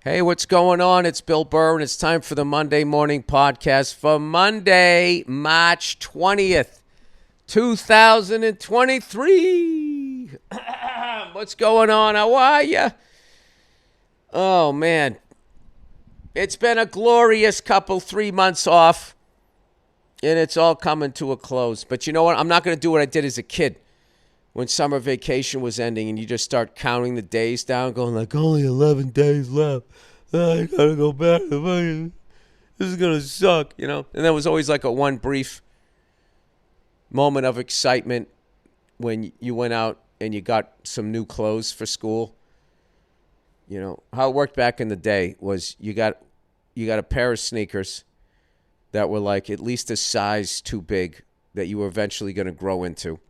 Hey, what's going on? It's Bill Burr, and it's time for the Monday Morning Podcast for Monday, March 20th, 2023. What's going on? How are you? Oh, man. It's been a glorious 3 months off, and it's all coming to a close. But you know what? I'm not going to do what I did as a kid when summer vacation was ending and you just start counting the days down, going like, only 11 days left. I gotta go back. This is gonna suck, you know? And there was always like a one brief moment of excitement when you went out and you got some new clothes for school. You know, how it worked back in the day was you got a pair of sneakers that were like at least a size too big that you were eventually going to grow into.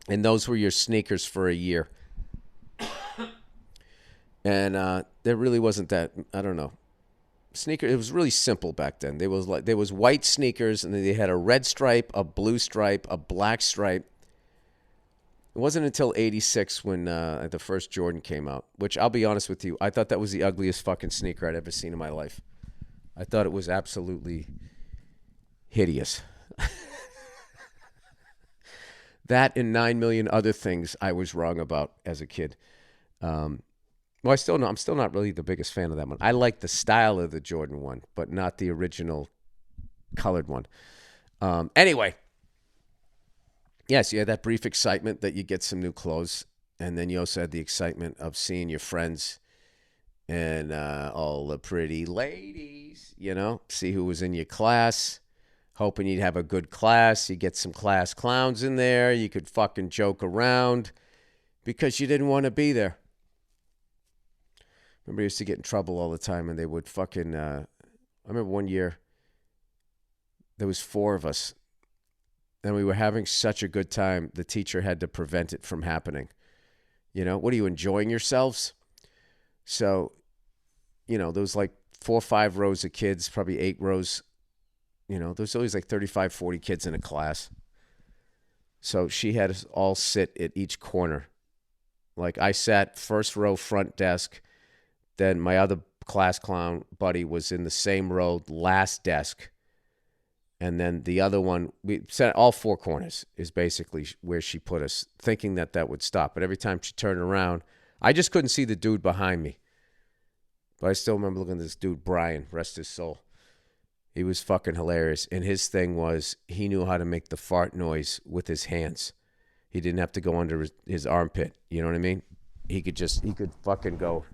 And those were your sneakers for a year. And there really wasn't that, I don't know. Sneaker, it was really simple back then. There was white sneakers, and then they had a red stripe, a blue stripe, a black stripe. It wasn't until 86 when the first Jordan came out, which I'll be honest with you, I thought that was the ugliest fucking sneaker I'd ever seen in my life. I thought it was absolutely hideous. That and 9 million other things I was wrong about as a kid. Well, I'm still not really the biggest fan of that one. I like the style of the Jordan 1, but not the original colored one. Anyway, yes, you had that brief excitement that you get some new clothes, and then you also had the excitement of seeing your friends and all the pretty ladies, you know, see who was in your class. Hoping you'd have a good class. You get some class clowns in there. You could fucking joke around because you didn't want to be there. Remember, I used to get in trouble all the time, and they would fucking... I remember one year, there was 4 of us, and we were having such a good time, the teacher had to prevent it from happening. You know, what are you, enjoying yourselves? So, you know, there was like 4 or 5 rows of kids, probably 8 rows. You know, there's always like 35, 40 kids in a class. So she had us all sit at each corner. Like I sat first row front desk. Then my other class clown buddy was in the same row, last desk. And then the other one, we sat all 4 corners is basically where she put us, thinking that would stop. But every time she turned around, I just couldn't see the dude behind me. But I still remember looking at this dude, Brian, rest his soul. He was fucking hilarious. And his thing was he knew how to make the fart noise with his hands. He didn't have to go under his armpit. You know what I mean? He could fucking go.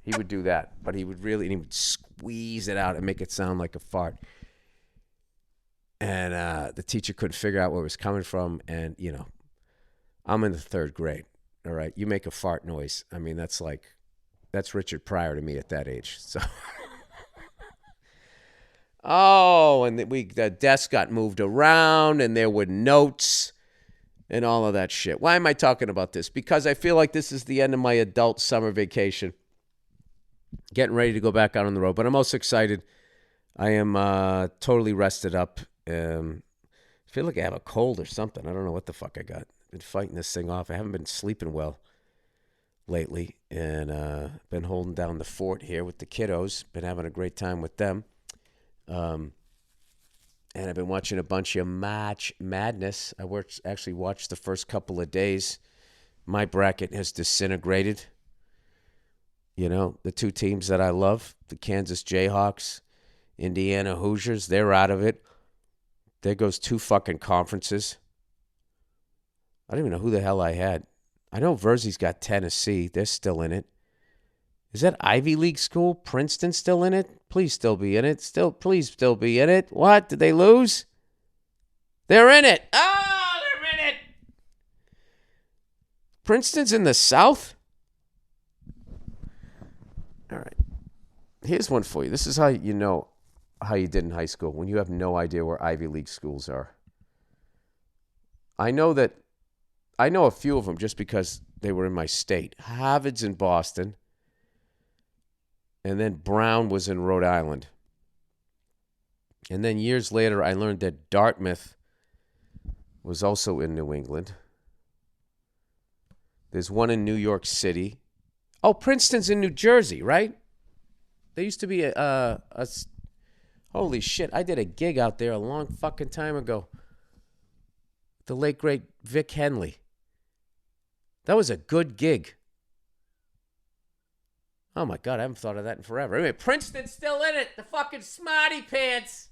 He would do that. But he would squeeze it out and make it sound like a fart. And the teacher couldn't figure out where it was coming from. And, you know, I'm in the 3rd grade. All right. You make a fart noise. I mean, that's Richard Pryor to me at that age. So... Oh, and the desk got moved around, and there were notes and all of that shit. Why am I talking about this? Because I feel like this is the end of my adult summer vacation. Getting ready to go back out on the road, but I'm also excited. I am totally rested up. I feel like I have a cold or something. I don't know what the fuck I got. Been fighting this thing off. I haven't been sleeping well lately, and been holding down the fort here with the kiddos. Been having a great time with them. And I've been watching a bunch of March Madness. I actually watched the first couple of days. My bracket has disintegrated. You know, the 2 teams that I love, the Kansas Jayhawks, Indiana Hoosiers, they're out of it. There goes 2 fucking conferences. I don't even know who the hell I had. I know Verzi's got Tennessee. They're still in it. Is that Ivy League school? Princeton still in it? Please still be in it. Please still be in it. What? Did they lose? They're in it. Oh, they're in it. Princeton's in the South? All right. Here's one for you. This is how you know how you did in high school, when you have no idea where Ivy League schools are. I know a few of them just because they were in my state. Harvard's in Boston. And then Brown was in Rhode Island. And then years later, I learned that Dartmouth was also in New England. There's one in New York City. Oh, Princeton's in New Jersey, right? There used to be holy shit, I did a gig out there a long fucking time ago. The late, great Vic Henley. That was a good gig. Oh, my God, I haven't thought of that in forever. Anyway, Princeton's still in it. The fucking smarty pants.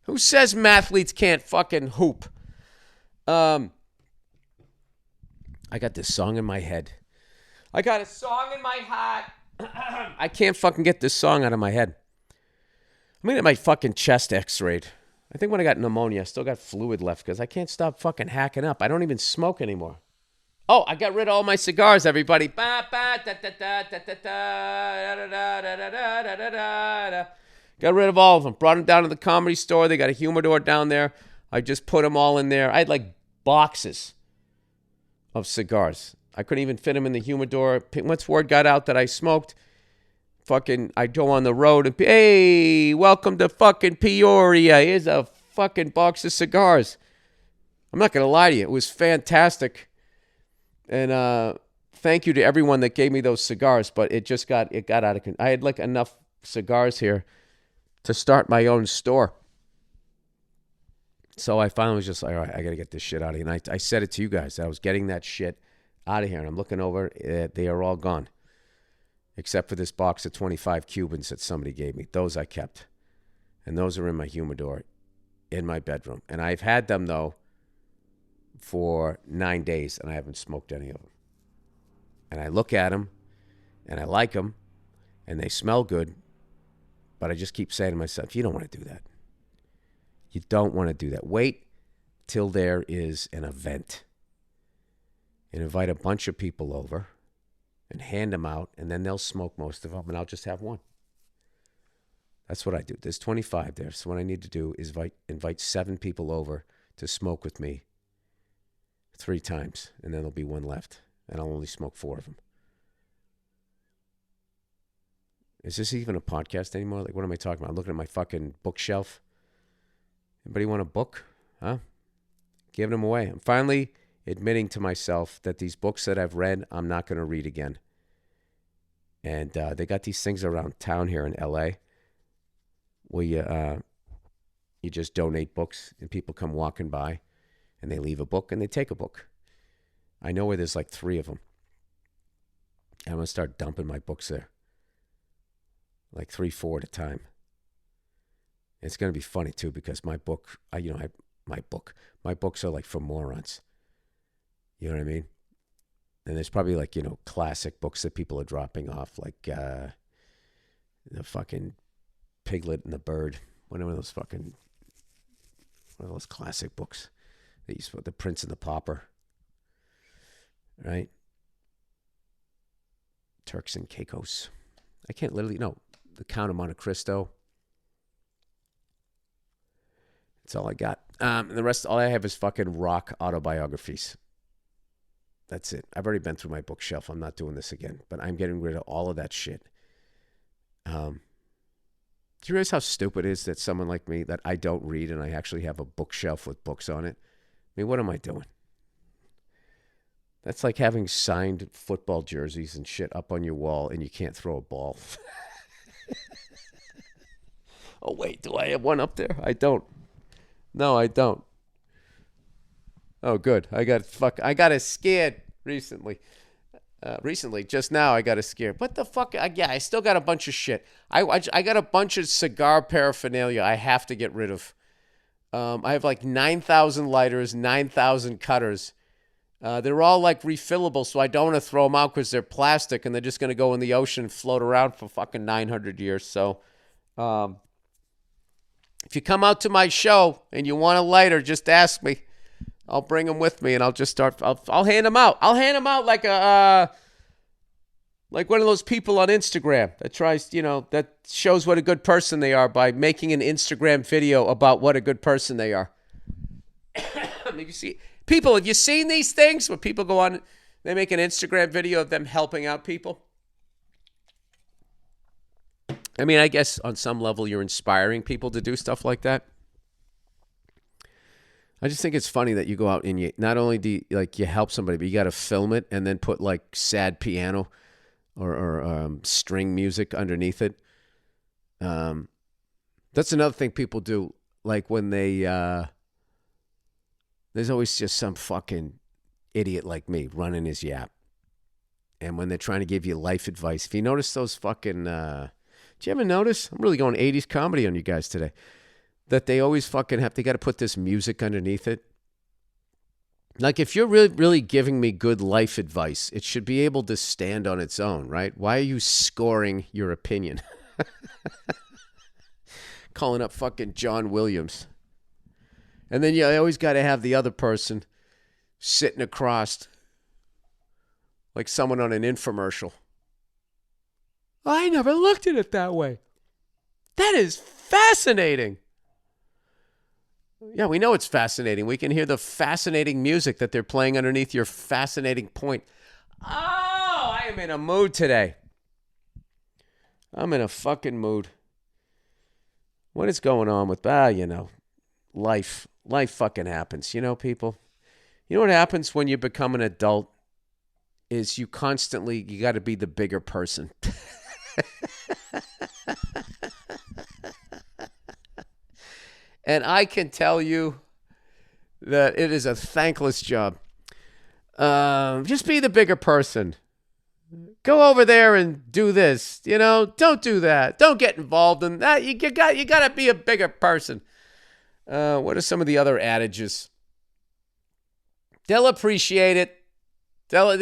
Who says mathletes can't fucking hoop? I got this song in my head. I got a song in my heart. I can't fucking get this song out of my head. I'm gonna get my fucking chest x-rayed. I think when I got pneumonia, I still got fluid left because I can't stop fucking hacking up. I don't even smoke anymore. Oh, I got rid of all my cigars, everybody. Got rid of all of them. Brought them down to the Comedy Store. They got a humidor down there. I just put them all in there. I had like boxes of cigars. I couldn't even fit them in the humidor. Once word got out that I smoked, fucking, I'd go on the road and, hey, welcome to fucking Peoria. Here's a fucking box of cigars. I'm not going to lie to you. It was fantastic. And thank you to everyone that gave me those cigars, but it got out of control. I had like enough cigars here to start my own store. So I finally was just like, all right, I got to get this shit out of here. And I said it to you guys. I was getting that shit out of here. And I'm looking over. They are all gone. Except for this box of 25 Cubans that somebody gave me. Those I kept. And those are in my humidor in my bedroom. And I've had them, though, for 9 days. And I haven't smoked any of them. And I look at them. And I like them. And they smell good. But I just keep saying to myself, you don't want to do that. You don't want to do that. Wait till there is an event. And invite a bunch of people over and hand them out, and then they'll smoke most of them, and I'll just have one. That's what I do. There's 25 there. So what I need to do is invite 7 people over to smoke with me 3 times, and then there'll be one left, and I'll only smoke 4 of them. Is this even a podcast anymore? Like, what am I talking about? I'm looking at my fucking bookshelf. Anybody want a book? Huh? Giving them away. I'm finally admitting to myself that these books that I've read, I'm not going to read again. And they got these things around town here in L.A. where you just donate books, and people come walking by, and they leave a book, and they take a book. I know where there's like 3 of them. And I'm going to start dumping my books there. Like 3-4 at a time. It's going to be funny, too, because my books are like for morons. You know what I mean? And there's probably like, classic books that people are dropping off, like the fucking Piglet and the Bird. One of those classic books. The Prince and the Pauper. Right? Turks and Caicos. I can't literally, no. The Count of Monte Cristo. That's all I got. And the rest, all I have is fucking rock autobiographies. That's it. I've already been through my bookshelf. I'm not doing this again. But I'm getting rid of all of that shit. Do you realize how stupid it is that someone like me, that I don't read and I actually have a bookshelf with books on it? I mean, what am I doing? That's like having signed football jerseys and shit up on your wall and you can't throw a ball. Oh, wait. Do I have one up there? I don't. No, I don't. Oh, good. I got scared recently. Just now I got scared. What the fuck? I still got a bunch of shit. I got a bunch of cigar paraphernalia I have to get rid of. I have like 9,000 lighters, 9,000 cutters. They're all like refillable, so I don't want to throw them out because they're plastic and they're just going to go in the ocean and float around for fucking 900 years. So, if you come out to my show and you want a lighter, just ask me. I'll bring them with me and I'll just start. I'll hand them out. I'll hand them out like like one of those people on Instagram that tries, that shows what a good person they are by making an Instagram video about what a good person they are. Have you seen these things where people go on, they make an Instagram video of them helping out people? I mean, I guess on some level you're inspiring people to do stuff like that. I just think it's funny that you go out and you not only do you help somebody, but you got to film it and then put like sad piano or string music underneath it. That's another thing people do. Like when they, there's always just some fucking idiot like me running his yap. And when they're trying to give you life advice, if you notice those fucking, did you ever notice? I'm really going 80s comedy on you guys today. That they always fucking they got to put this music underneath it. Like if you're really, really giving me good life advice, it should be able to stand on its own, right? Why are you scoring your opinion? Calling up fucking John Williams. And then you always got to have the other person sitting across like someone on an infomercial. I never looked at it that way. That is fascinating. Yeah, we know it's fascinating. We can hear the fascinating music that they're playing underneath your fascinating point. Oh, I am in a mood today. I'm in a fucking mood. What is going on with, life. Life fucking happens, people. You know what happens when you become an adult is you got to be the bigger person. And I can tell you that it is a thankless job. Just be the bigger person. Go over there and do this. Don't do that. Don't get involved in that. You got to be a bigger person. What are some of the other adages? They'll appreciate it. They'll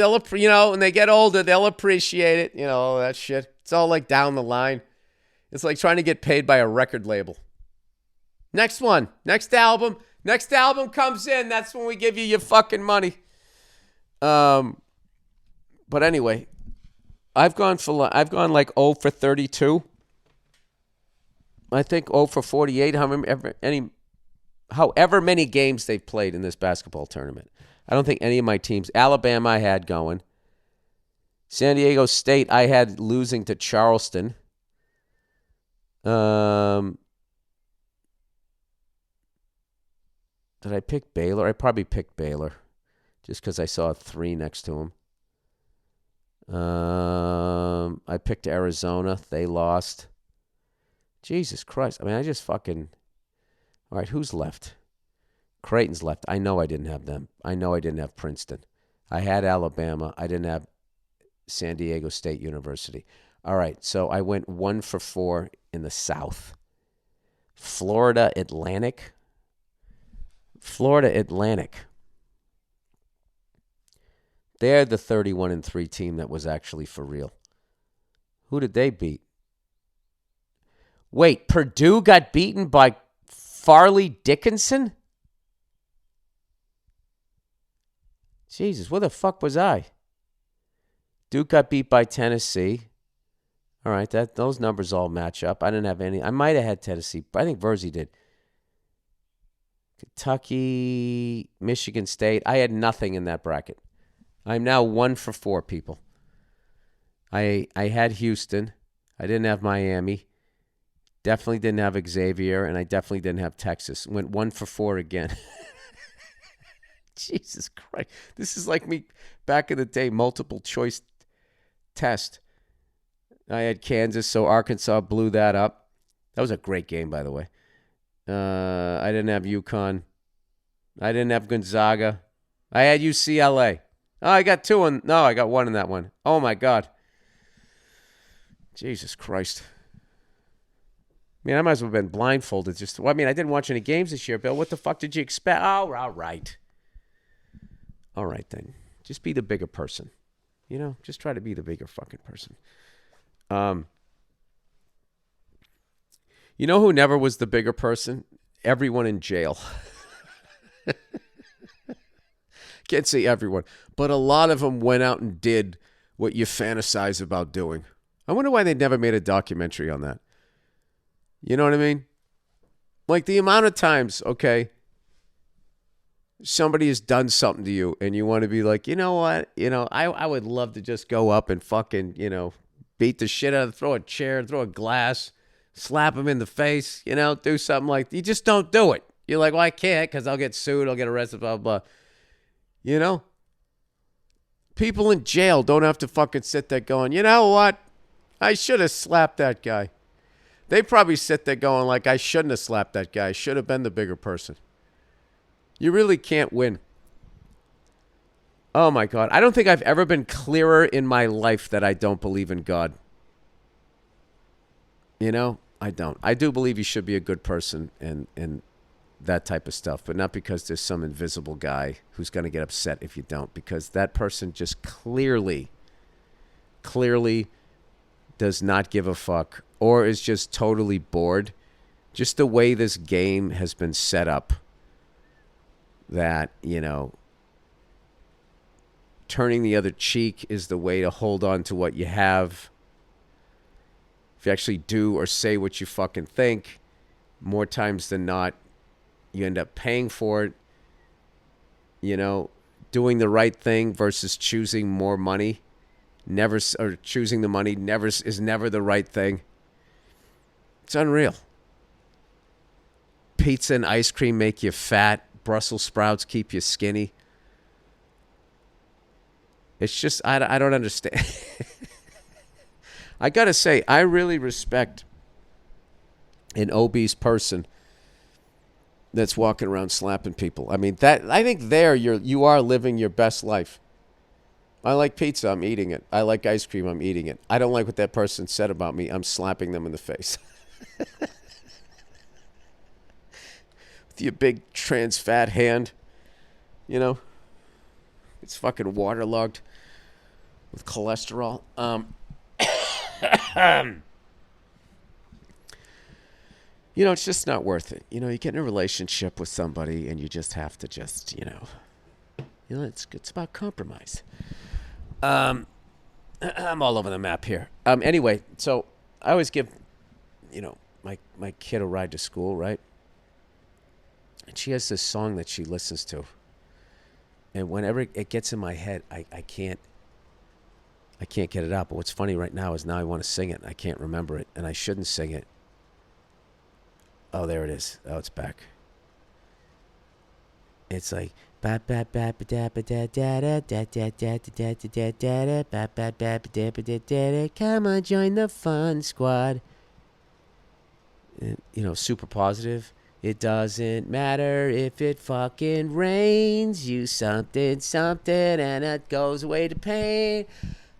when they get older, they'll appreciate it. All that shit. It's all like down the line. It's like trying to get paid by a record label. Next one. Next album. Next album comes in. That's when we give you your fucking money. But anyway, I've gone like 0 for 32. I think 0 for 48. However many games they've played in this basketball tournament. I don't think any of my teams. Alabama I had going. San Diego State I had losing to Charleston. Did I pick Baylor? I probably picked Baylor just because I saw a 3 next to him. I picked Arizona. They lost. Jesus Christ. I just fucking... All right, who's left? Creighton's left. I know I didn't have them. I know I didn't have Princeton. I had Alabama. I didn't have San Diego State University. All right, so I went 1 for 4 in the South. Florida Atlantic. They're the 31-3 team that was actually for real. Who did they beat? Wait, Purdue got beaten by Farley Dickinson? Jesus, where the fuck was I? Duke got beat by Tennessee. All right, those numbers all match up. I didn't have any. I might have had Tennessee, but I think Verzi did. Kentucky, Michigan State. I had nothing in that bracket. I'm now 1 for 4, people. I had Houston. I didn't have Miami. Definitely didn't have Xavier, and I definitely didn't have Texas. Went 1 for 4 again. Jesus Christ. This is like me back in the day, multiple choice test. I had Kansas, so Arkansas blew that up. That was a great game, by the way. I didn't have UConn. I didn't have Gonzaga. I had UCLA. Oh, I got 2 no, I got 1 in that one. Oh my God. Jesus Christ. I might as well have been blindfolded. I didn't watch any games this year, Bill. What the fuck did you expect? Oh, all right. All right, then. Just be the bigger person. Just try to be the bigger fucking person. You know who never was the bigger person? Everyone in jail. Can't say everyone, but a lot of them went out and did what you fantasize about doing. I wonder why they never made a documentary on that. You know what I mean? Like the amount of times, okay, somebody has done something to you and you want to be like, you know what? I would love to just go up and fucking, beat the shit out of, throw a chair, throw a glass, slap him in the face, do something like, you just don't do it. You're like, well, I can't because I'll get sued, I'll get arrested, blah, blah, blah. People in jail don't have to fucking sit there going, you know what? I should have slapped that guy. They probably sit there going like, I shouldn't have slapped that guy. I should have been the bigger person. You really can't win. Oh my God. I don't think I've ever been clearer in my life that I don't believe in God. You know, I don't. I do believe you should be a good person and that type of stuff, but not because there's some invisible guy who's going to get upset if you don't, because that person just clearly does not give a fuck or is just totally bored. Just the way this game has been set up that, you know, turning the other cheek is the way to hold on to what you have. If you actually do or say what you fucking think, more times than not, you end up paying for it. You know, doing the right thing versus choosing more money, or choosing the money is never the right thing. It's unreal. Pizza and ice cream make you fat. Brussels sprouts keep you skinny. It's just, I don't understand. I got to say, I really respect an obese person that's walking around slapping people. I mean, that I think there you are living your best life. I like pizza, I'm eating it. I like ice cream, I'm eating it. I don't like what that person said about me, I'm slapping them in the face. With your big trans fat hand, you know, it's fucking waterlogged with cholesterol. You know, it's just not worth it. You know, you get in a relationship with somebody and you just have to just, you know, it's about compromise. I'm all over the map here. Anyway, so I always give, you know, my kid a ride to school, right? And she has this song that she listens to. And whenever it gets in my head, I can't get it out. But what's funny right now is now I want to sing it. I can't remember it, and I shouldn't sing it. Oh, there it is. Oh, it's back. It's like come on, join the fun squad. And, you know, super positive. It doesn't matter if it fucking rains. You something, and it goes away to pain.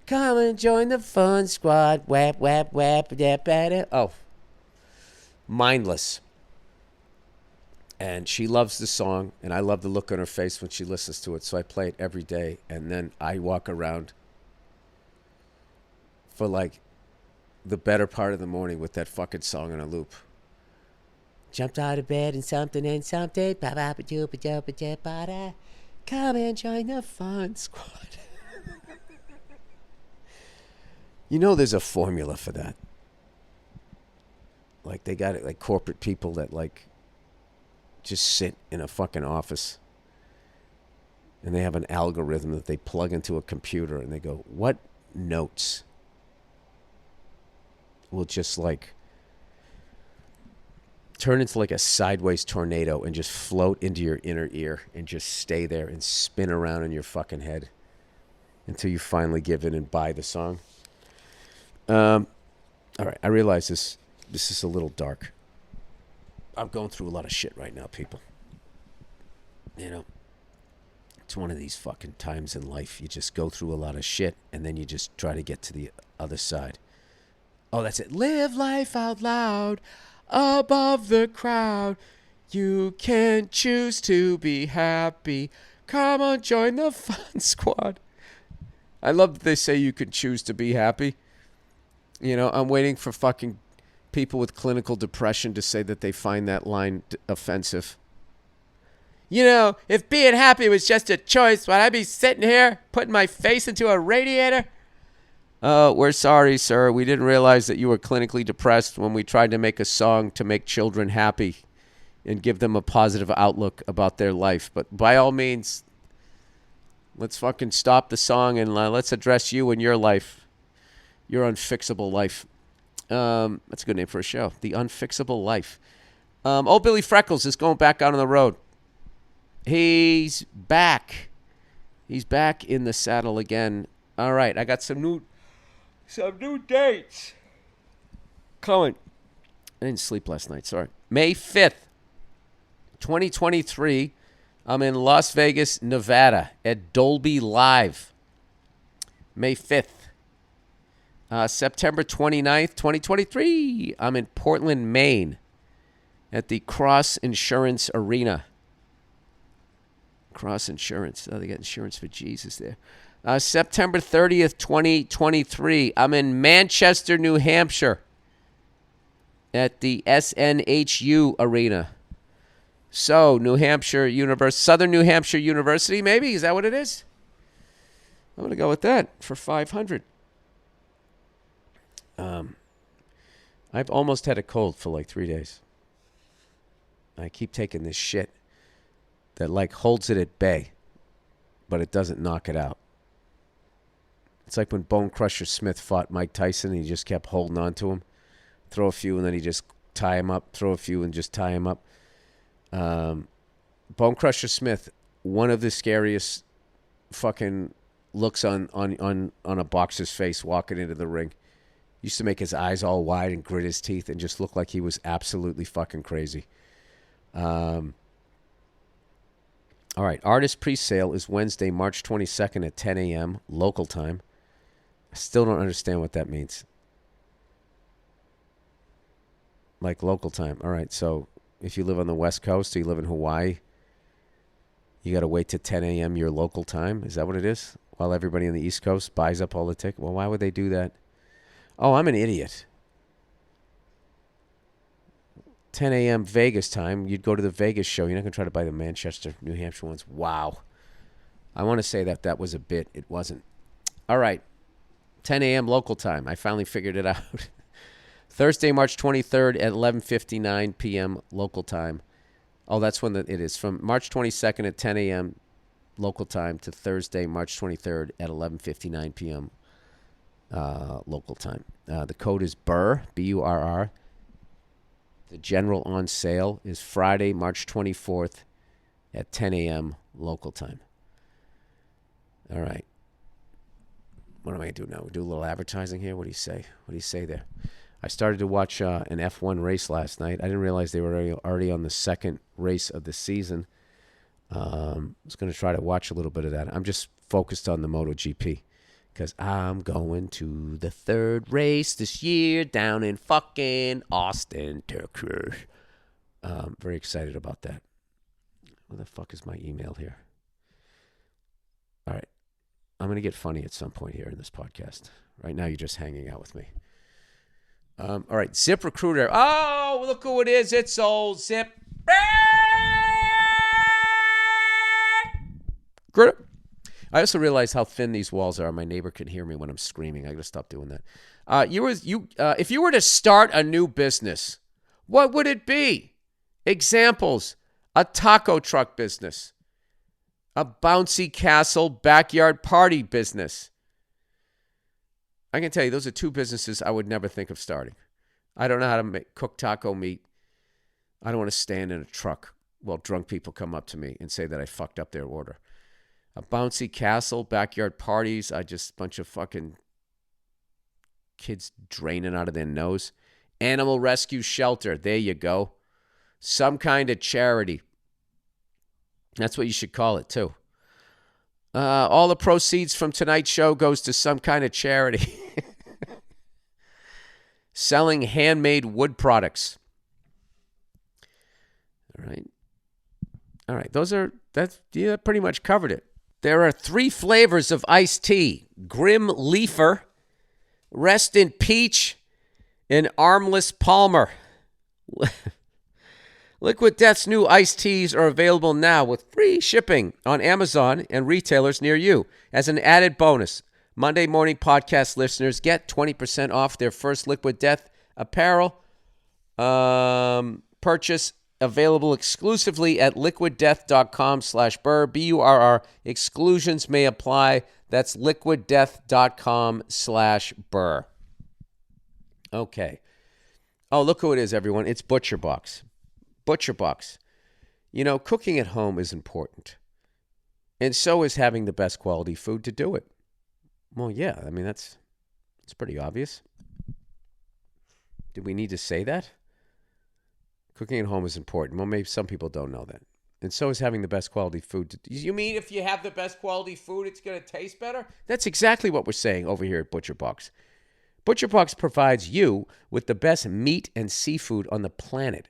Come and join the fun squad. Whap, whap, whap, dap, dap. Oh. Mindless. And she loves the song, and I love the look on her face when she listens to it, so I play it every day, and then I walk around for like the better part of the morning with that fucking song on a loop. Jumped out of bed and something. Come and join the fun squad. You know there's a formula for that. Like they got it, like corporate people that like just sit in a fucking office and they have an algorithm that they plug into a computer and they go, what notes will just like turn into like a sideways tornado and just float into your inner ear and just stay there and spin around in your fucking head until you finally give in and buy the song. All right, I realize this is a little dark. I'm going through a lot of shit right now, people. You know, it's one of these fucking times in life. You just go through a lot of shit, and then you just try to get to the other side. Oh, that's it. Live life out loud, above the crowd. You can choose to be happy. Come on, join the fun squad. I love that they say you can choose to be happy. You know, I'm waiting for fucking people with clinical depression to say that they find that line offensive. You know, if being happy was just a choice, would I be sitting here putting my face into a radiator? We're sorry, sir. We didn't realize that you were clinically depressed when we tried to make a song to make children happy and give them a positive outlook about their life. But by all means, let's fucking stop the song and let's address you and your life. Your Unfixable Life. That's a good name for a show. The Unfixable Life. Old Billy Freckles is going back out on the road. He's back He's back in the saddle again. All right, I got some new dates coming. I didn't sleep last night, sorry. May 5th, 2023. I'm in Las Vegas, Nevada at Dolby Live. May 5th. September 29th, 2023. I'm in Portland, Maine at the Cross Insurance Arena. Cross Insurance. Oh, they got insurance for Jesus there. September 30th, 2023. I'm in Manchester, New Hampshire at the SNHU Arena. So, Southern New Hampshire University, maybe? Is that what it is? I'm going to go with that for $500. I've almost had a cold for like 3 days. I keep taking this shit that like holds it at bay, but it doesn't knock it out. It's like when Bone Crusher Smith fought Mike Tyson and he just kept holding on to him. Throw a few and then he just tie him up. Throw a few and just tie him up. Bone Crusher Smith, one of the scariest fucking looks on a boxer's face walking into the ring. Used to make his eyes all wide and grit his teeth and just look like he was absolutely fucking crazy. All right, artist pre-sale is Wednesday, March 22nd at 10 a.m. local time. I still don't understand what that means. Like local time. All right, so if you live on the West Coast or you live in Hawaii, you got to wait to 10 a.m. your local time. Is that what it is? While everybody on the East Coast buys up all the tickets. Well, why would they do that? Oh, I'm an idiot. 10 a.m. Vegas time. You'd go to the Vegas show. You're not going to try to buy the Manchester, New Hampshire ones. Wow. I want to say that was a bit. It wasn't. All right. 10 a.m. local time. I finally figured it out. Thursday, March 23rd at 11:59 p.m. local time. Oh, that's when it is. From March 22nd at 10 a.m. local time to Thursday, March 23rd at 11:59 p.m. Local time. The code is Burr, B-U-R-R. The general on sale is Friday, March 24th at 10 a.m. local time. All right. What am I going to do now? We do a little advertising here? What do you say? What do you say there? I started to watch an F1 race last night. I didn't realize they were already on the second race of the season. I was going to try to watch a little bit of that. I'm just focused on the MotoGP because I'm going to the third race this year down in fucking Austin, Texas. Very excited about that. Where the fuck is my email here? All right. I'm going to get funny at some point here in this podcast. Right now, you're just hanging out with me. All right, ZipRecruiter. Oh, look who it is. It's old Zip. I also realize how thin these walls are. My neighbor can hear me when I'm screaming. I got to stop doing that. If you were to start a new business, what would it be? Examples: a taco truck business, a bouncy castle backyard party business. I can tell you, those are two businesses I would never think of starting. I don't know how to cook taco meat. I don't want to stand in a truck while drunk people come up to me and say that I fucked up their order. A bouncy castle, backyard parties, bunch of fucking kids draining out of their nose. Animal rescue shelter, there you go. Some kind of charity. That's what you should call it, too. All the proceeds from tonight's show goes to some kind of charity. Selling handmade wood products. All right. That's pretty much covered it. There are 3 flavors of iced tea: Grim Leafer, Rest in Peach, and Armless Palmer. Liquid Death's new iced teas are available now with free shipping on Amazon and retailers near you. As an added bonus, Monday Morning Podcast listeners get 20% off their first Liquid Death apparel purchase, available exclusively at liquiddeath.com/Burr, Burr. Exclusions may apply. That's liquiddeath.com/Burr. Okay. Oh, look who it is, everyone. It's ButcherBox. ButcherBox. You know, cooking at home is important. And so is having the best quality food to do it. Well, yeah, I mean, it's pretty obvious. Do we need to say that? Cooking at home is important. Well, maybe some people don't know that. And so is having the best quality food. You mean if you have the best quality food, it's going to taste better? That's exactly what we're saying over here at ButcherBox. ButcherBox provides you with the best meat and seafood on the planet.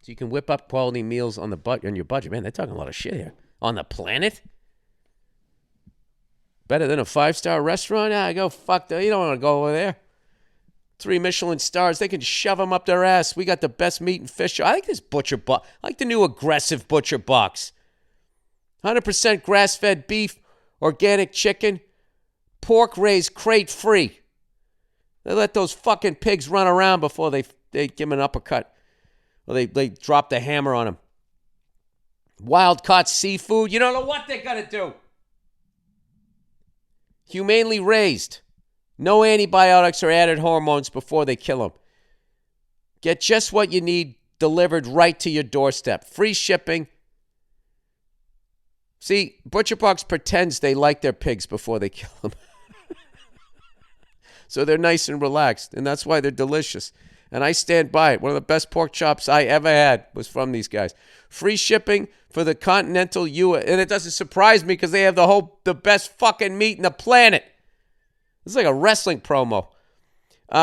So you can whip up quality meals on your budget. Man, they're talking a lot of shit here. On the planet? Better than a 5-star restaurant? Ah, go fuck that. You don't want to go over there. 3 Michelin stars. They can shove them up their ass. We got the best meat and fish. I like this ButcherBox. I like the new aggressive ButcherBox. 100% grass-fed beef, organic chicken, pork raised crate-free. They let those fucking pigs run around before they give them an uppercut. Or they drop the hammer on them. Wild-caught seafood. You don't know what they're going to do. Humanely raised. No antibiotics or added hormones before they kill them. Get just what you need delivered right to your doorstep. Free shipping. See, ButcherBox pretends they like their pigs before they kill them. So they're nice and relaxed, and that's why they're delicious. And I stand by it. One of the best pork chops I ever had was from these guys. Free shipping for the continental U.S. And it doesn't surprise me because they have the best fucking meat in the planet. It's like a wrestling promo.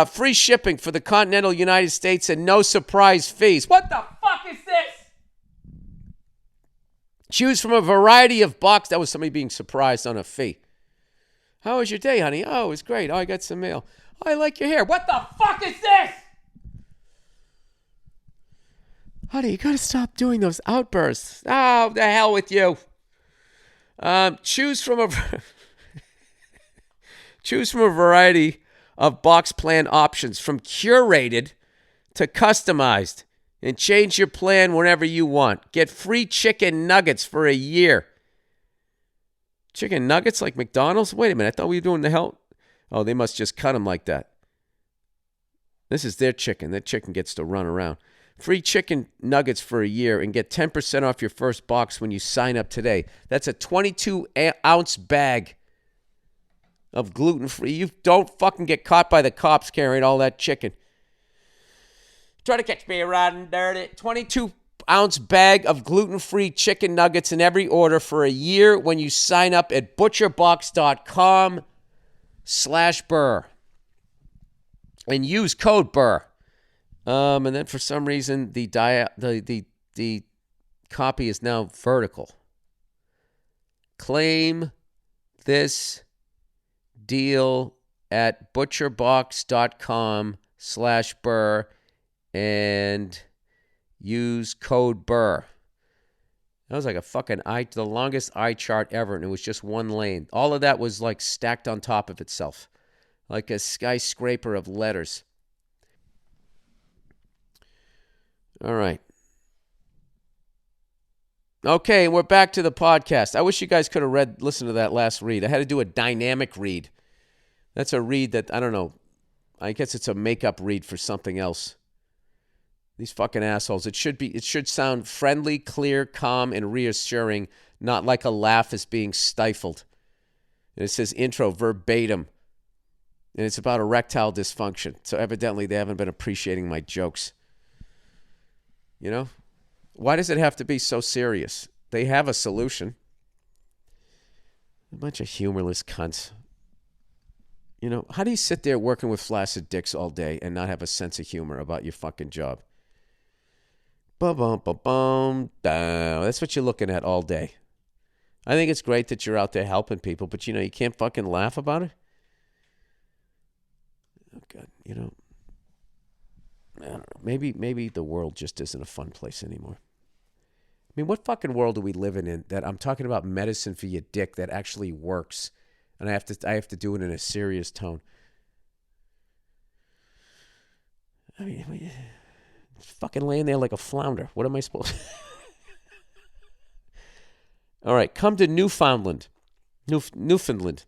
Free shipping for the continental United States and no surprise fees. What the fuck is this? Choose from a variety of box. That was somebody being surprised on a fee. How was your day, honey? Oh, it was great. Oh, I got some mail. Oh, I like your hair. What the fuck is this? Honey, you got to stop doing those outbursts. Oh, the hell with you. Choose from a variety of box plan options, from curated to customized, and change your plan whenever you want. Get free chicken nuggets for a year. Chicken nuggets like McDonald's? Wait a minute, I thought we were doing the hell. Oh, they must just cut them like that. This is their chicken. That chicken gets to run around. Free chicken nuggets for a year and get 10% off your first box when you sign up today. That's a 22-ounce bag of gluten-free. You don't fucking get caught by the cops carrying all that chicken. Try to catch me riding dirty. 22-ounce bag of gluten-free chicken nuggets in every order for a year when you sign up at butcherbox.com/Burr. And use code Burr. And then for some reason, the copy is now vertical. Claim this deal at butcherbox.com/Burr and use code Burr. That was like a fucking the longest eye chart ever, and it was just one lane. All of that was like stacked on top of itself, like a skyscraper of letters. All right. Okay, we're back to the podcast. I wish you guys could have listened to that last read. I had to do a dynamic read. That's a read that, I don't know, I guess it's a makeup read for something else. These fucking assholes. It should sound friendly, clear, calm, and reassuring, not like a laugh is being stifled. And it says intro verbatim. And it's about erectile dysfunction. So evidently they haven't been appreciating my jokes. You know? Why does it have to be so serious? They have a solution. A bunch of humorless cunts. You know, how do you sit there working with flaccid dicks all day and not have a sense of humor about your fucking job? Ba-bum-ba-bum, down. That's what you're looking at all day. I think it's great that you're out there helping people, but, you know, you can't fucking laugh about it? Oh, God, you know. I don't know. Maybe the world just isn't a fun place anymore. I mean, what fucking world are we living in that I'm talking about medicine for your dick that actually works, and I have to do it in a serious tone? I mean, fucking laying there like a flounder. What am I supposed to... All right, come to Newfoundland. Newfoundland.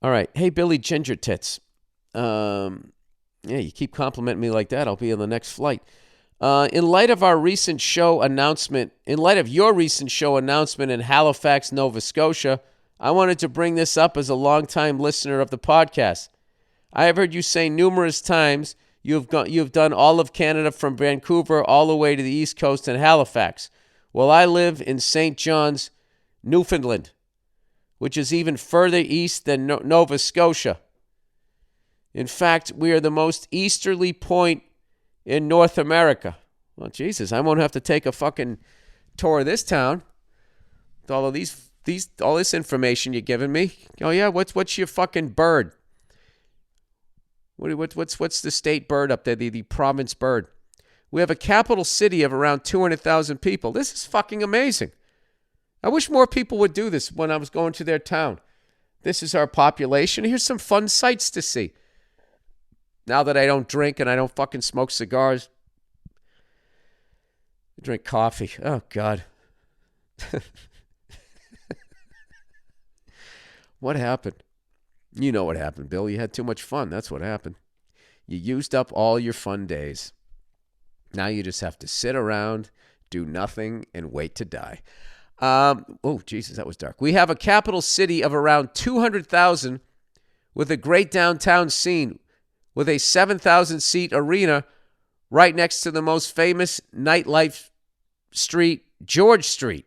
All right. Hey, Billy Ginger Tits. Yeah, you keep complimenting me like that, I'll be on the next flight. In light of your recent show announcement in Halifax, Nova Scotia, I wanted to bring this up as a longtime listener of the podcast. I have heard you say numerous times you've done all of Canada from Vancouver all the way to the East Coast and Halifax. Well, I live in St. John's, Newfoundland, which is even further east than Nova Scotia. In fact, we are the most easterly point in North America. Well, Jesus, I won't have to take a fucking tour of this town with all of all this information you're giving me. Oh yeah, what's your fucking bird? What's the state bird up there? The province bird. We have a capital city of around 200,000 people. This is fucking amazing. I wish more people would do this when I was going to their town. This is our population. Here's some fun sights to see. Now that I don't drink and I don't fucking smoke cigars, I drink coffee. Oh, God. What happened? You know what happened, Bill. You had too much fun. That's what happened. You used up all your fun days. Now you just have to sit around, do nothing, and wait to die. Oh, Jesus, that was dark. We have a capital city of around 200,000 with a great downtown scene with a 7,000-seat arena right next to the most famous nightlife street, George Street.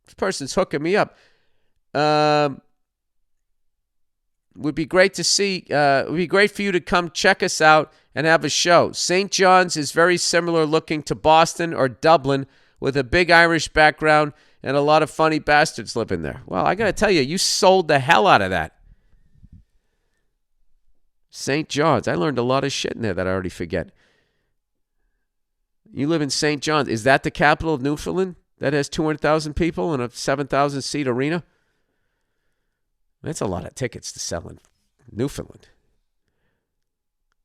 This person's hooking me up. Would be great to see. It would be great for you to come check us out and have a show. St. John's is very similar looking to Boston or Dublin with a big Irish background and a lot of funny bastards living there. Well, I got to tell you, you sold the hell out of that. St. John's. I learned a lot of shit in there that I already forget. You live in St. John's. Is that the capital of Newfoundland that has 200,000 people and a 7,000-seat arena? That's a lot of tickets to sell in Newfoundland.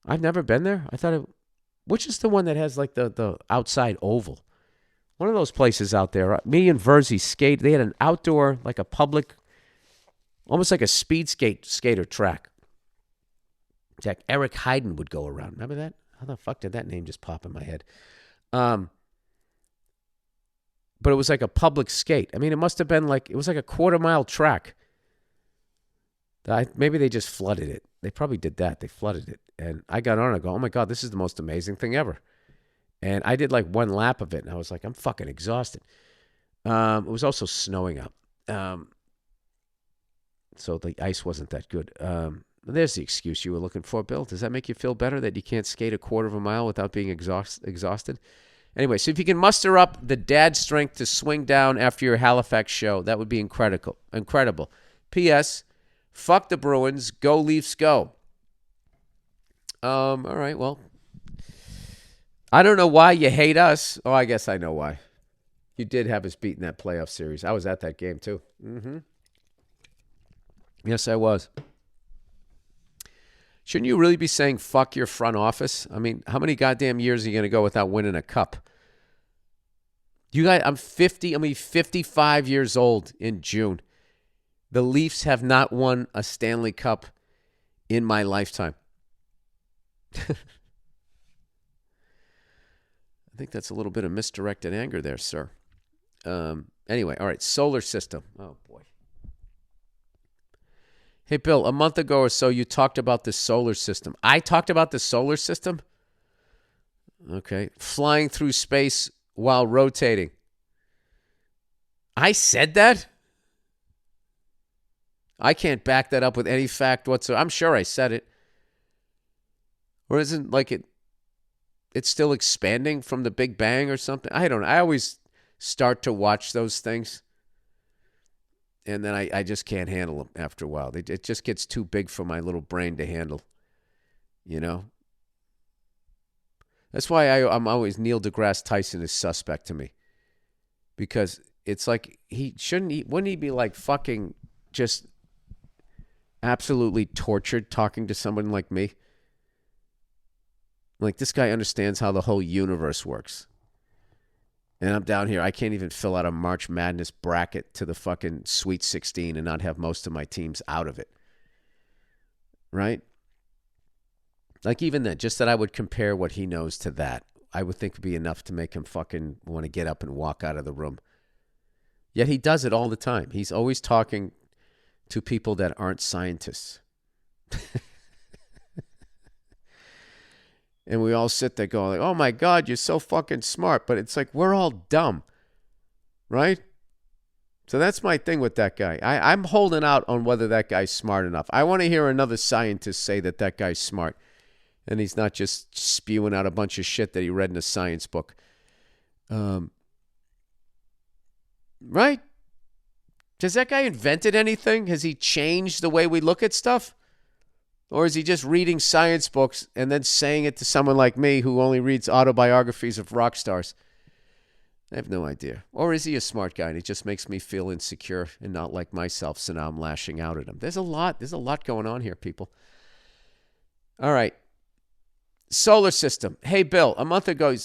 I've never been there. Which is the one that has like the outside oval? One of those places out there. Me and Verzi skate. They had an outdoor, like a public, almost like a speed skater track. Jack Eric Hayden would go around. Remember that? How the fuck did that name just pop in my head? But it was like a public skate. I mean, it must have been like, it was like a quarter-mile track. Maybe they just flooded it. They probably did that. They flooded it. And I got on and I go, oh my God, this is the most amazing thing ever. And I did like one lap of it. And I was like, I'm fucking exhausted. It was also snowing up. So the ice wasn't that good. There's the excuse you were looking for, Bill. Does that make you feel better that you can't skate a quarter of a mile without being exhausted? Anyway, so if you can muster up the dad strength to swing down after your Halifax show, that would be incredible. P.S. Fuck the Bruins. Go Leafs, go. All right, well. I don't know why you hate us. Oh, I guess I know why. You did have us beat in that playoff series. I was at that game, too. Mm-hmm. Yes, I was. Shouldn't you really be saying fuck your front office? I mean, how many goddamn years are you going to go without winning a cup? You guys, I'm 55 years old in June. The Leafs have not won a Stanley Cup in my lifetime. I think that's a little bit of misdirected anger there, sir. Anyway, all right, solar system. Oh, boy. Hey, Bill, a month ago or so, you talked about the solar system. I talked about the solar system? Okay. Flying through space while rotating. I said that? I can't back that up with any fact whatsoever. I'm sure I said it. Or isn't like it's still expanding from the Big Bang or something? I don't know. I always start to watch those things, and then I just can't handle them after a while. It just gets too big for my little brain to handle, you know? That's why I'm always Neil deGrasse Tyson is suspect to me. Because it's like wouldn't he be like fucking just absolutely tortured talking to someone like me? Like, this guy understands how the whole universe works. And I'm down here. I can't even fill out a March Madness bracket to the fucking Sweet 16 and not have most of my teams out of it. Right? Like, even then, just that I would compare what he knows to that. I would think would be enough to make him fucking want to get up and walk out of the room. Yet he does it all the time. He's always talking to people that aren't scientists. And we all sit there going, like, oh my God, you're so fucking smart. But it's like, we're all dumb, right? So that's my thing with that guy. I'm holding out on whether that guy's smart enough. I want to hear another scientist say that that guy's smart. And he's not just spewing out a bunch of shit that he read in a science book. Right? Has that guy invented anything? Has he changed the way we look at stuff? Or is he just reading science books and then saying it to someone like me who only reads autobiographies of rock stars? I have no idea. Or is he a smart guy and he just makes me feel insecure and not like myself, so now I'm lashing out at him? There's a lot going on here, people. All right. Solar system. Hey, Bill, a month ago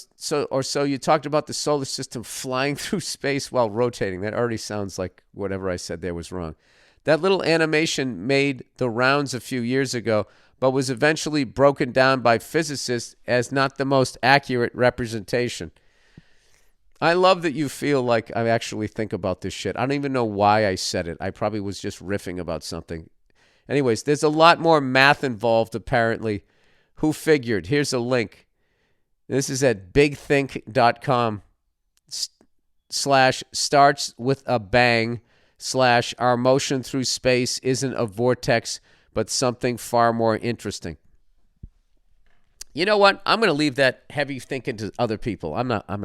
or so you talked about the solar system flying through space while rotating. That already sounds like whatever I said there was wrong. That little animation made the rounds a few years ago, but was eventually broken down by physicists as not the most accurate representation. I love that you feel like I actually think about this shit. I don't even know why I said it. I probably was just riffing about something. Anyways, there's a lot more math involved, apparently. Who figured? Here's a link. This is at bigthink.com/starts-with-a-bang/ our motion through space isn't a vortex, but something far more interesting. You know what? I'm going to leave that heavy thinking to other people. I'm not. Oh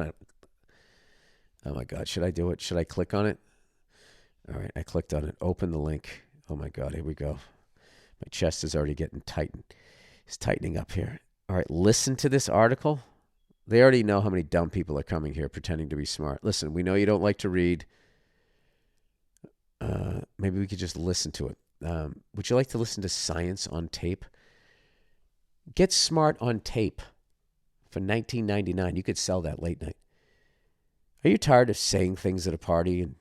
my God. Should I do it? Should I click on it? All right. I clicked on it. Open the link. Oh my God. Here we go. My chest is already getting tightened. It's tightening up here. All right. Listen to this article. They already know how many dumb people are coming here pretending to be smart. Listen, we know you don't like to read. Maybe we could just listen to it. Would you like to listen to science on tape? Get Smart on Tape for $19.99. You could sell that late night. Are you tired of saying things at a party and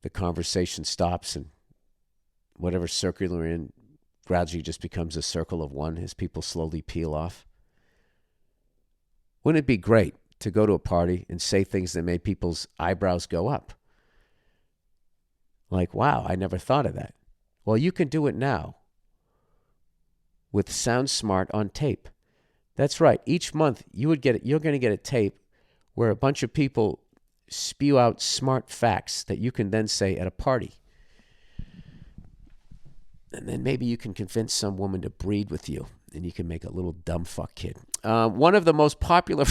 the conversation stops and whatever circle you're in gradually just becomes a circle of one as people slowly peel off? Wouldn't it be great to go to a party and say things that made people's eyebrows go up? Like, wow, I never thought of that. Well, you can do it now with Sound Smart on Tape. That's right. Each month you're going to get a tape where a bunch of people spew out smart facts that you can then say at a party. And then maybe you can convince some woman to breed with you and you can make a little dumb fuck kid. One of the most popular...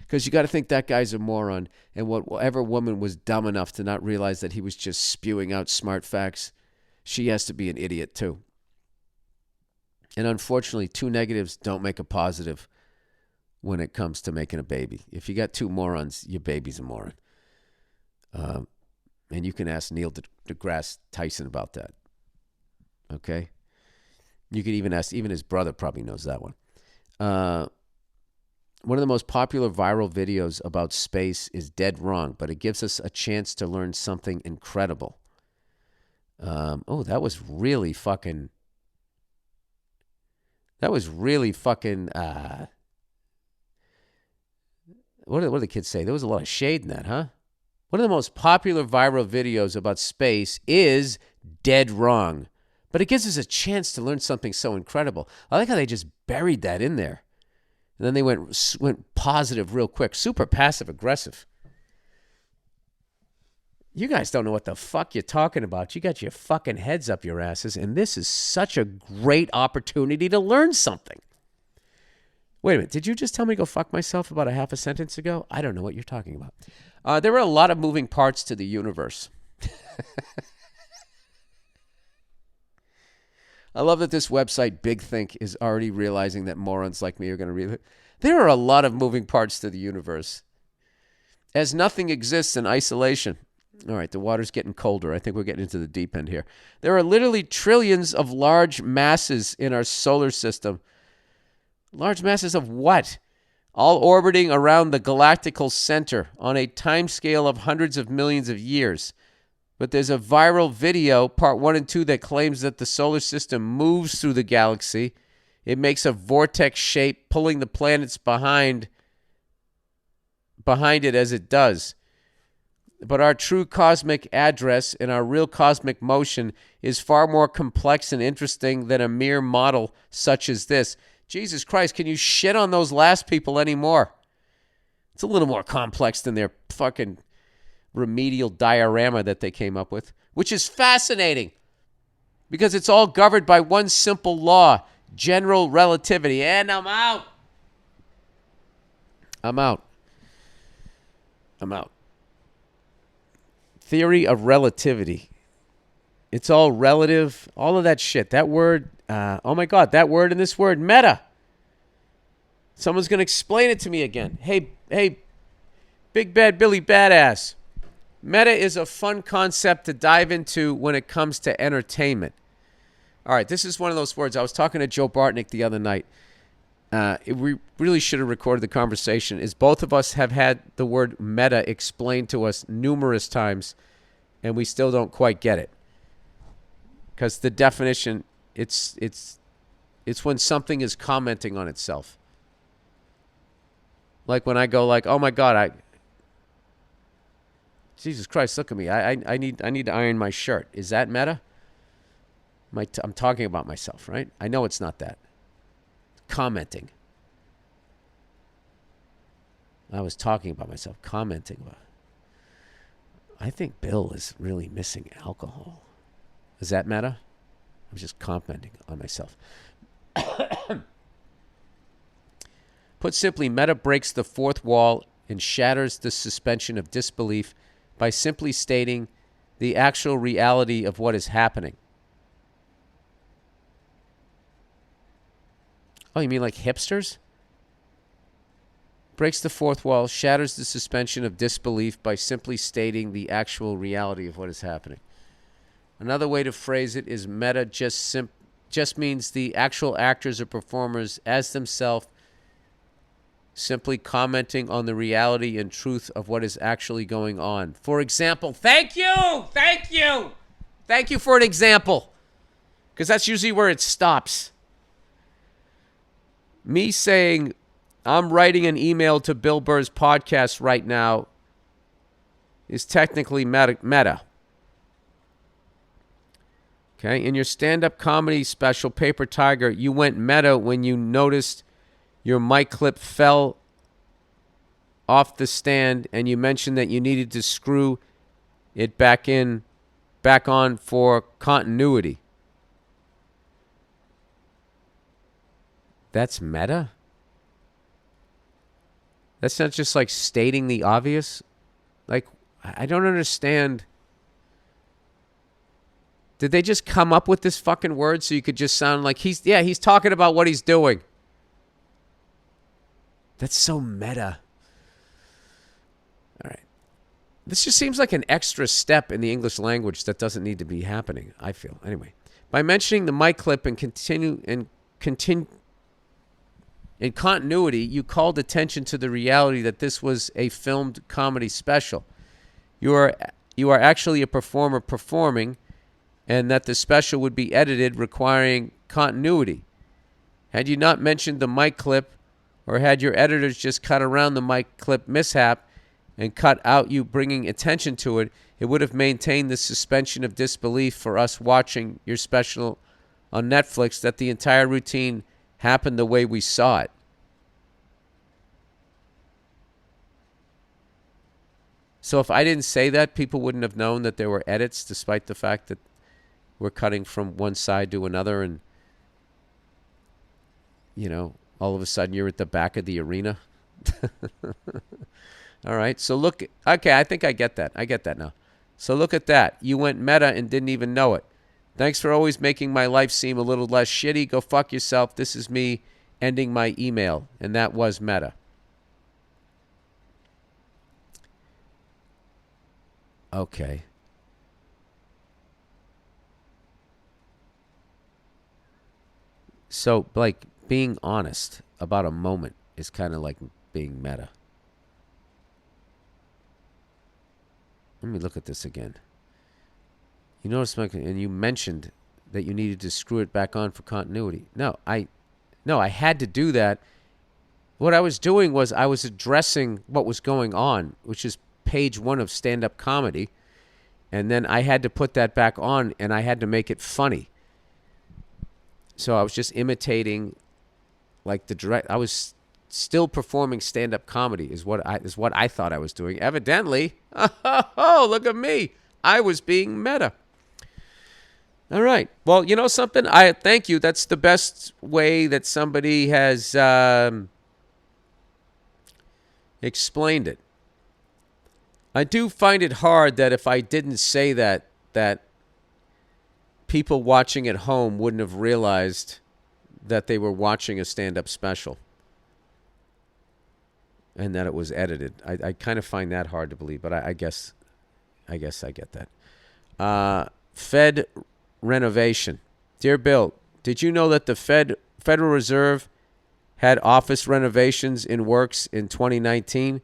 Because you got to think that guy's a moron, and whatever woman was dumb enough to not realize that he was just spewing out smart facts, she has to be an idiot too. And unfortunately, two negatives don't make a positive when it comes to making a baby. If you got two morons, your baby's a moron. And you can ask Neil deGrasse Tyson about that. Okay? You could even ask, even his brother probably knows that one. One of the most popular viral videos about space is Dead Wrong, but it gives us a chance to learn something incredible. That was really fucking... what do the kids say? There was a lot of shade in that, huh? One of the most popular viral videos about space is Dead Wrong, but it gives us a chance to learn something so incredible. I like how they just buried that in there. And then they went positive real quick. Super passive-aggressive. You guys don't know what the fuck you're talking about. You got your fucking heads up your asses, and this is such a great opportunity to learn something. Wait a minute. Did you just tell me to go fuck myself about a half a sentence ago? I don't know what you're talking about. There are a lot of moving parts to the universe. I love that this website, Big Think, is already realizing that morons like me are going to read it. There are a lot of moving parts to the universe. As nothing exists in isolation. All right, the water's getting colder. I think we're getting into the deep end here. There are literally trillions of large masses in our solar system. Large masses of what? All orbiting around the galactical center on a timescale of hundreds of millions of years. But there's a viral video, part 1 and 2, that claims that the solar system moves through the galaxy It makes a vortex shape, pulling the planets behind it as it does. But our true cosmic address and our real cosmic motion is far more complex and interesting than a mere model such as this. Jesus Christ, can you shit on those last people anymore? It's a little more complex than their fucking remedial diorama that they came up with, which is fascinating because it's all governed by one simple law, general relativity. And I'm out. Theory of relativity. It's all relative, all of that shit. That word, oh my God, that word and this word, meta. Someone's going to explain it to me again. Hey, Big Bad Billy Badass. Meta is a fun concept to dive into when it comes to entertainment. All right, this is one of those words. I was talking to Joe Bartnick the other night. We really should have recorded the conversation. Is both of us have had the word meta explained to us numerous times, and we still don't quite get it. Because the definition, it's when something is commenting on itself. Like when I go like, oh my God, Jesus Christ, look at me. I need to iron my shirt. Is that meta? I'm talking about myself, right? I know it's not that. Commenting. I was talking about myself, commenting about it. I think Bill is really missing alcohol. Is that meta? I'm just commenting on myself. Put simply, meta breaks the fourth wall and shatters the suspension of disbelief by simply stating the actual reality of what is happening. Oh, you mean like hipsters? Breaks the fourth wall, shatters the suspension of disbelief by simply stating the actual reality of what is happening. Another way to phrase it is meta just means the actual actors or performers as themselves simply commenting on the reality and truth of what is actually going on. For example, thank you for an example, because that's usually where it stops. Me saying, I'm writing an email to Bill Burr's podcast right now is technically meta. Okay, in your stand-up comedy special, Paper Tiger, you went meta when you noticed your mic clip fell off the stand and you mentioned that you needed to screw it back on for continuity. That's meta? That's not just like stating the obvious? Like, I don't understand. Did they just come up with this fucking word so you could just sound like he's talking about what he's doing? That's so meta. All right. This just seems like an extra step in the English language that doesn't need to be happening, I feel. Anyway, by mentioning the mic clip and in continuity, you called attention to the reality that this was a filmed comedy special. You are actually a performer performing, and that the special would be edited requiring continuity. Had you not mentioned the mic clip, or had your editors just cut around the mic clip mishap and cut out you bringing attention to it, it would have maintained the suspension of disbelief for us watching your special on Netflix that the entire routine happened the way we saw it. So if I didn't say that, people wouldn't have known that there were edits, despite the fact that we're cutting from one side to another, and, you know, all of a sudden you're at the back of the arena. All right, so look. Okay, I think I get that. I get that now. So look at that. You went meta and didn't even know it. Thanks for always making my life seem a little less shitty. Go fuck yourself. This is me ending my email. And that was meta. Okay. So, like, being honest about a moment is kind of like being meta. Let me look at this again. You mentioned that you needed to screw it back on for continuity. No, No, I had to do that. What I was doing was I was addressing what was going on, which is page 1 of stand-up comedy. And then I had to put that back on, and I had to make it funny. So I was just imitating, like, the direct. I was still performing stand-up comedy is what I thought I was doing. Evidently, oh, look at me. I was being meta. All right. Well, you know something? I thank you. That's the best way that somebody has explained it. I do find it hard that if I didn't say that people watching at home wouldn't have realized that they were watching a stand-up special and that it was edited. I kind of find that hard to believe, but I guess I get that. Fed renovation. Dear Bill, did you know that the Federal Reserve had office renovations in works in 2019?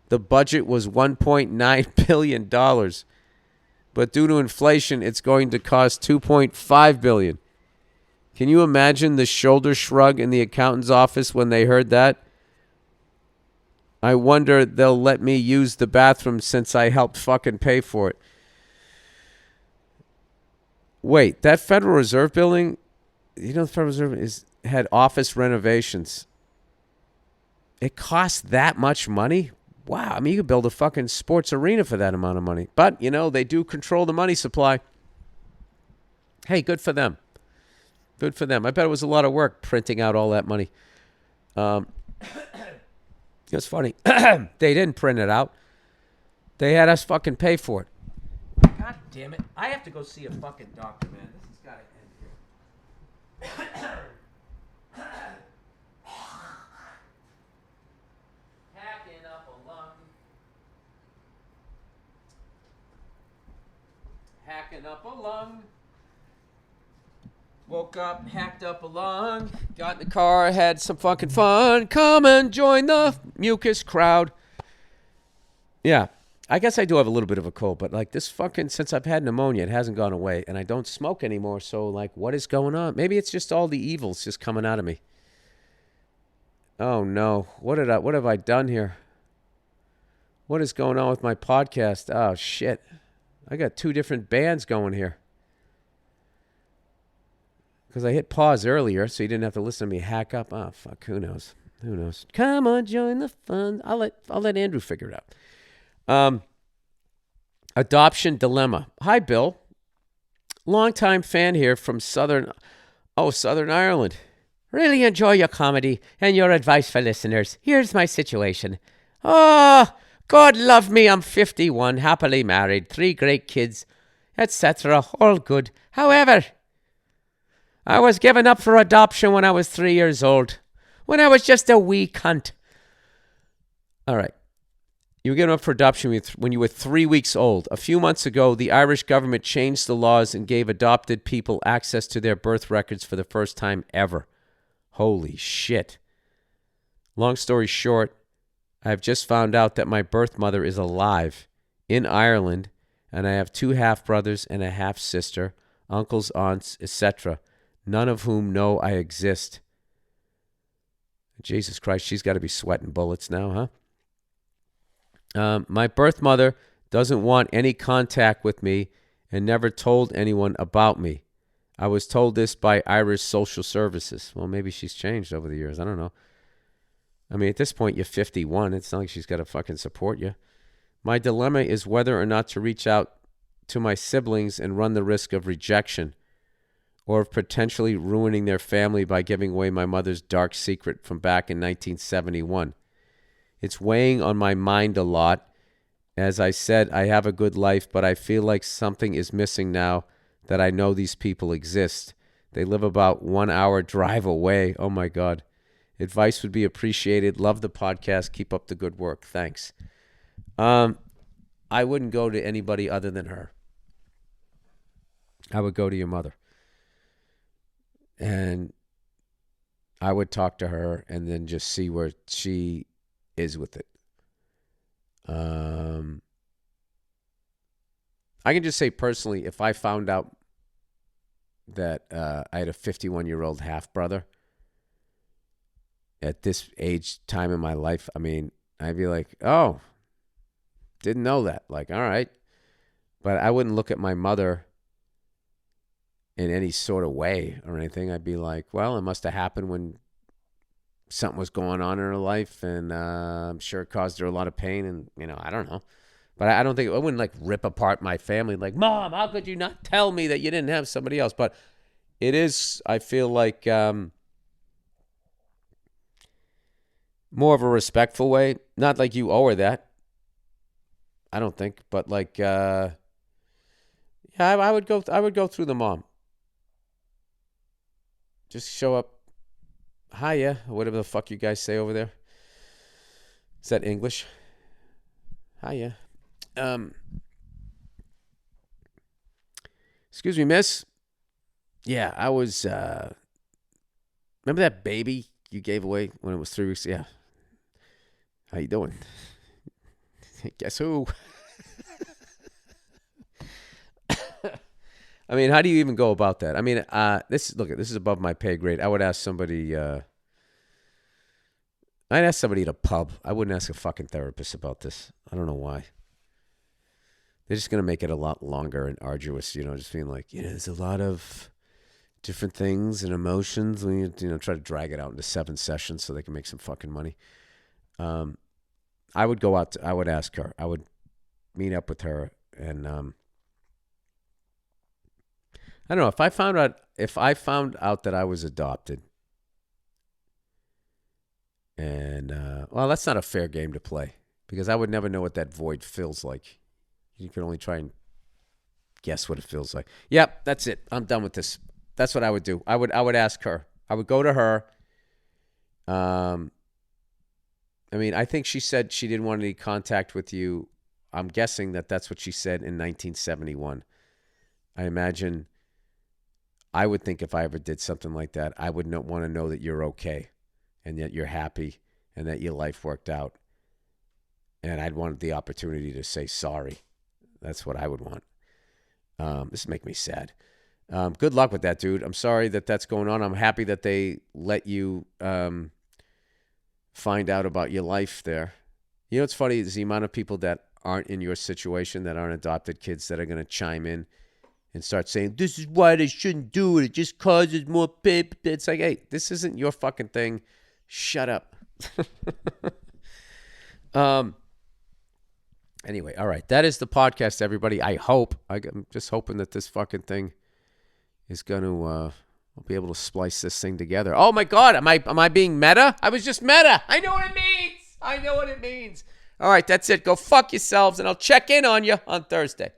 The budget was $1.9 billion. But due to inflation, it's going to cost $2.5 billion. Can you imagine the shoulder shrug in the accountant's office when they heard that? I wonder they'll let me use the bathroom since I helped fucking pay for it. Wait, that Federal Reserve building, you know, the Federal Reserve had office renovations. It costs that much money? Wow, I mean, you could build a fucking sports arena for that amount of money. But, you know, they do control the money supply. Hey, good for them. Good for them. I bet it was a lot of work printing out all that money. It's funny. They didn't print it out. They had us fucking pay for it. God damn it. I have to go see a fucking doctor, man. This has got to end here. Hacking up a lung. Hacking up a lung. Woke up, hacked up a lung. Got in the car, had some fucking fun. Come and join the mucus crowd. Yeah. I guess I do have a little bit of a cold, but like this fucking, since I've had pneumonia, it hasn't gone away, and I don't smoke anymore, so like, what is going on? Maybe it's just all the evils just coming out of me. Oh no, what have I done here? What is going on with my podcast? Oh shit, I got 2 different bands going here. Because I hit pause earlier, so you didn't have to listen to me hack up. Oh fuck, who knows? Who knows? Come on, join the fun. I'll let Andrew figure it out. Adoption dilemma. Hi, Bill. Longtime fan here from Southern Ireland. Really enjoy your comedy and your advice for listeners. Here's my situation. Oh, God love me. I'm 51, happily married, 3 great kids, etc. All good. However, I was given up for adoption when I was 3 years old, when I was just a wee cunt. All right. You were given up for adoption when you were 3 weeks old. A few months ago, the Irish government changed the laws and gave adopted people access to their birth records for the first time ever. Holy shit. Long story short, I've just found out that my birth mother is alive in Ireland, and I have 2 half-brothers and a half-sister, uncles, aunts, etc., none of whom know I exist. Jesus Christ, she's got to be sweating bullets now, huh? My birth mother doesn't want any contact with me and never told anyone about me. I was told this by Irish social services. Well, maybe she's changed over the years. I don't know. I mean, at this point, you're 51. It's not like she's got to fucking support you. My dilemma is whether or not to reach out to my siblings and run the risk of rejection or of potentially ruining their family by giving away my mother's dark secret from back in 1971. It's weighing on my mind a lot. As I said, I have a good life, but I feel like something is missing now that I know these people exist. They live about 1 hour drive away. Oh, my God. Advice would be appreciated. Love the podcast. Keep up the good work. Thanks. I wouldn't go to anybody other than her. I would go to your mother. And I would talk to her and then just see where she is with it. I can just say personally, if I found out that I had a 51-year-old half-brother, at this time in my life, I mean, I'd be like, oh, didn't know that. Like, all right. But I wouldn't look at my mother in any sort of way or anything. I'd be like, well, it must have happened when something was going on in her life, and I'm sure it caused her a lot of pain, and, I don't know. But I don't think, I wouldn't, like, rip apart my family, like, Mom, how could you not tell me that you didn't have somebody else? But it is, I feel like, more of a respectful way. Not like you owe her that. I don't think. But, like, yeah, I would go through the mom. Just show up. Hiya, or whatever the fuck you guys say over there. Is that English? Hiya. Excuse me, miss. Yeah, I was, remember that baby you gave away when it was 3 weeks? Yeah. How you doing? Guess who? I mean, how do you even go about that? I mean, this is above my pay grade. I would ask somebody, I'd ask somebody at a pub. I wouldn't ask a fucking therapist about this. I don't know why. They're just going to make it a lot longer and arduous, just being like, there's a lot of different things and emotions. We try to drag it out into 7 sessions so they can make some fucking money. I would go out, I would ask her. I would meet up with her, and I don't know, if I found out that I was adopted, and well, that's not a fair game to play, because I would never know what that void feels like. You can only try and guess what it feels like. Yep, that's it. I'm done with this. That's what I would do. I would ask her. I would go to her. I mean, I think she said she didn't want any contact with you. I'm guessing that that's what she said in 1971. I imagine, I would think if I ever did something like that, I would want to know that you're okay and that you're happy and that your life worked out. And I'd want the opportunity to say sorry. That's what I would want. This make me sad. Good luck with that, dude. I'm sorry that that's going on. I'm happy that they let you find out about your life there. You know what's funny is the amount of people that aren't in your situation, that aren't adopted kids, that are going to chime in and start saying, this is why they shouldn't do it. It just causes more paper. It's like, hey, this isn't your fucking thing. Shut up. Anyway, all right. That is the podcast, everybody. I'm just hoping that this fucking thing is going to, I'll be able to splice this thing together. Oh my God. Am I being meta? I was just meta. I know what it means. All right. That's it. Go fuck yourselves, and I'll check in on you on Thursday.